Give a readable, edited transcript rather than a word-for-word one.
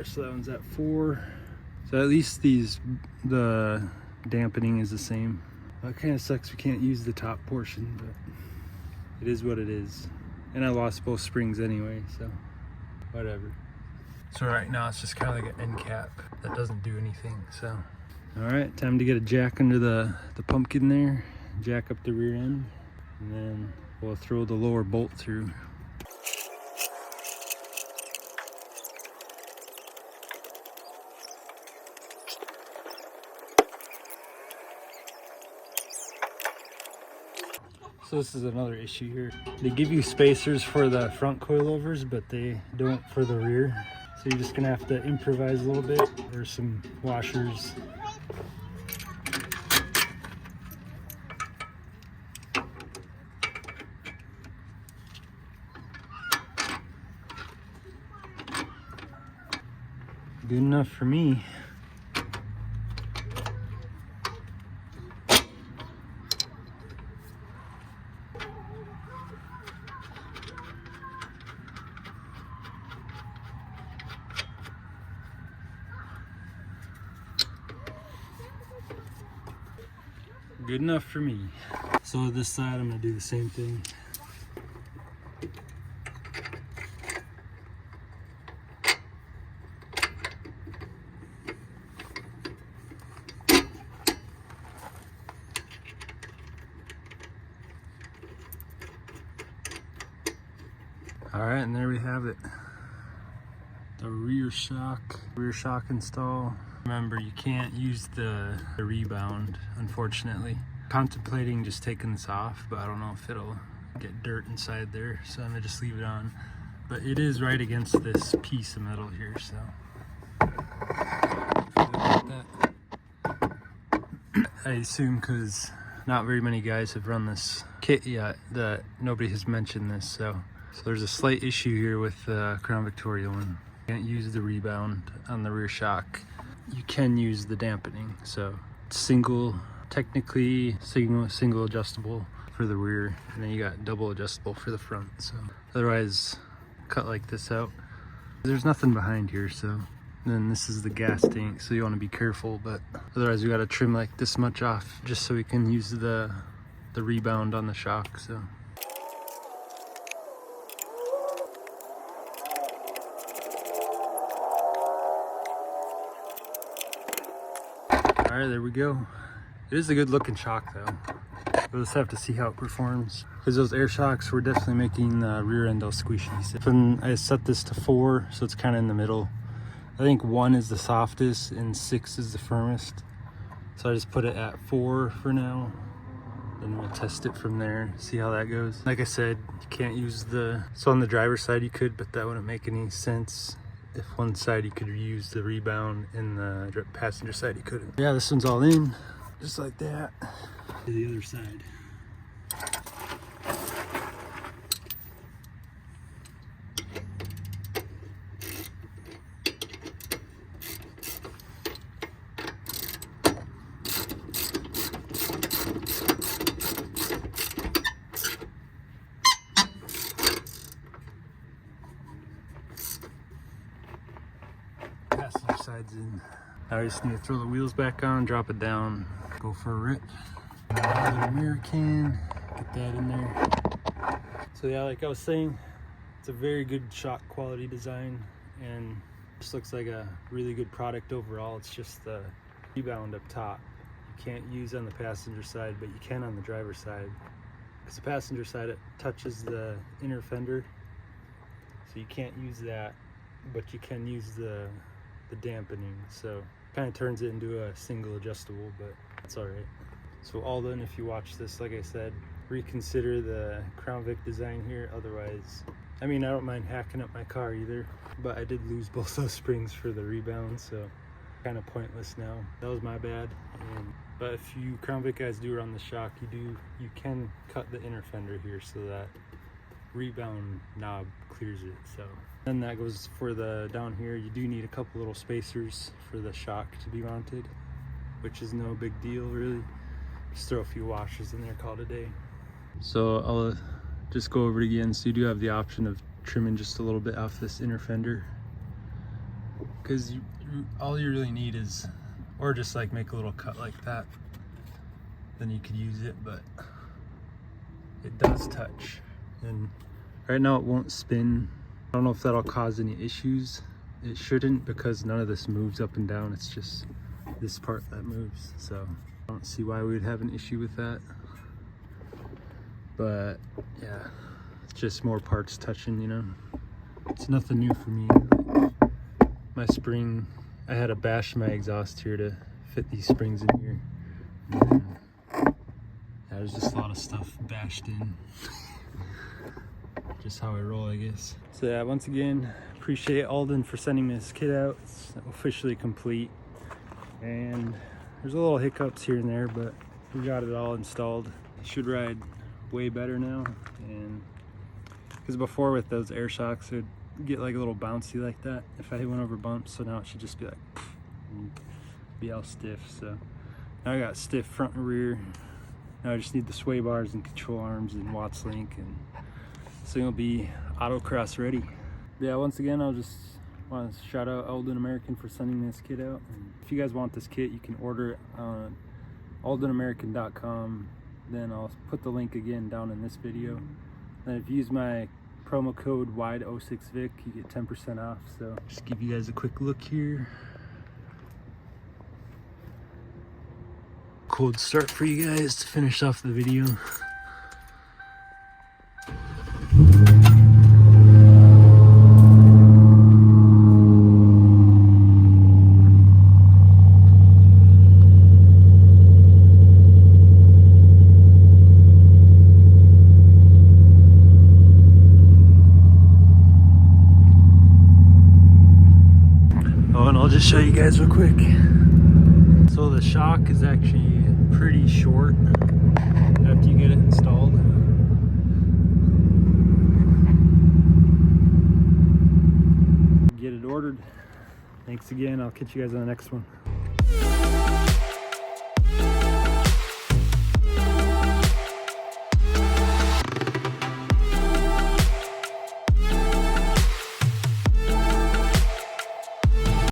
there, so that one's at 4. So at least the dampening is the same. Well, it kind of sucks we can't use the top portion, but it is what it is. And I lost both springs anyway, so whatever. So right now it's just kind of like an end cap that doesn't do anything, so. All right, time to get a jack under the pumpkin there, jack up the rear end, and then we'll throw the lower bolt through. So this is another issue here. They give you spacers for the front coilovers, but they don't for the rear. So you're just gonna have to improvise a little bit, or some washers. Good enough for me. Good enough for me. So this side I'm gonna do the same thing. All right, and there we have it. The rear shock install. Remember, you can't use the rebound, unfortunately. Contemplating just taking this off, but I don't know if it'll get dirt inside there, so I'm gonna just leave it on. But it is right against this piece of metal here, so. I assume because not very many guys have run this kit yet that nobody has mentioned this, so there's a slight issue here with the Crown Victoria one. You can't use the rebound on the rear shock. You can use the dampening, so technically single adjustable for the rear, and then you got double adjustable for the front. So otherwise, cut like this out. There's nothing behind here, so then this is the gas tank, so you want to be careful, but otherwise we got to trim like this much off just so we can use the rebound on the shock. So all right, there we go. It is a good looking shock though. We'll just have to see how it performs. Because those air shocks were definitely making the rear end all squishy. And I set this to 4, so it's kind of in the middle. I think 1 is the softest and 6 is the firmest. So I just put it at 4 for now. Then we'll test it from there, see how that goes. Like I said, you can't use so on the driver's side you could, but that wouldn't make any sense. If one side you could use the rebound and the passenger side you couldn't. Yeah, this one's all in, just like that. To the other side. Passenger side's in. Now I just need to throw the wheels back on, drop it down, go for a rip. Aldan American, get that in there. So yeah, like I was saying, it's a very good shock quality design, and just looks like a really good product overall. It's just the rebound up top. You can't use on the passenger side, but you can on the driver's side. Because the passenger side, it touches the inner fender, so you can't use that, but you can use the dampening. So kind of turns it into a single adjustable, but that's all right. So Aldan, if you watch this, like I said, reconsider the Crown Vic design here. Otherwise, I mean, I don't mind hacking up my car either, but I did lose both those springs for the rebound, so kind of pointless now. That was my bad. But if you Crown Vic guys do run the shock, you can cut the inner fender here so that rebound knob clears it. So then that goes for the down here. You do need a couple little spacers for the shock to be mounted, which is no big deal really. Just throw a few washers in there, call it a day. So I'll just go over it again. So you do have the option of trimming just a little bit off this inner fender. because all you really need is, or just like make a little cut like that, then you could use it. But it does touch, and right now it won't spin. I don't know if that'll cause any issues. It shouldn't, because none of this moves up and down. It's just this part that moves, so I don't see why we would have an issue with that. But yeah, it's just more parts touching, you know. It's nothing new for me. My spring, I had to bash my exhaust here to fit these springs in here. And yeah, there's just a lot of stuff bashed in. Just how I roll, I guess. So yeah, once again, appreciate Aldan for sending this kit out. It's officially complete. And there's a little hiccups here and there, but we got it all installed. It should ride way better now. And because before with those air shocks, it would get like a little bouncy like that if I went over bumps. So now it should just be like, and be all stiff. So now I got stiff front and rear. Now I just need the sway bars and control arms and Watts link, and this thing will be autocross ready. Yeah, once again, I'll just want to shout out Aldan American for sending this kit out. And if you guys want this kit, you can order it on aldanamerican.com. Then I'll put the link again down in this video. And if you use my promo code WIDE06VIC, you get 10% off. So just give you guys a quick look here. Cold start for you guys to finish off the video. I'll just show you guys real quick. So the shock is actually pretty short after you get it installed. Get it ordered. Thanks again. I'll catch you guys on the next one.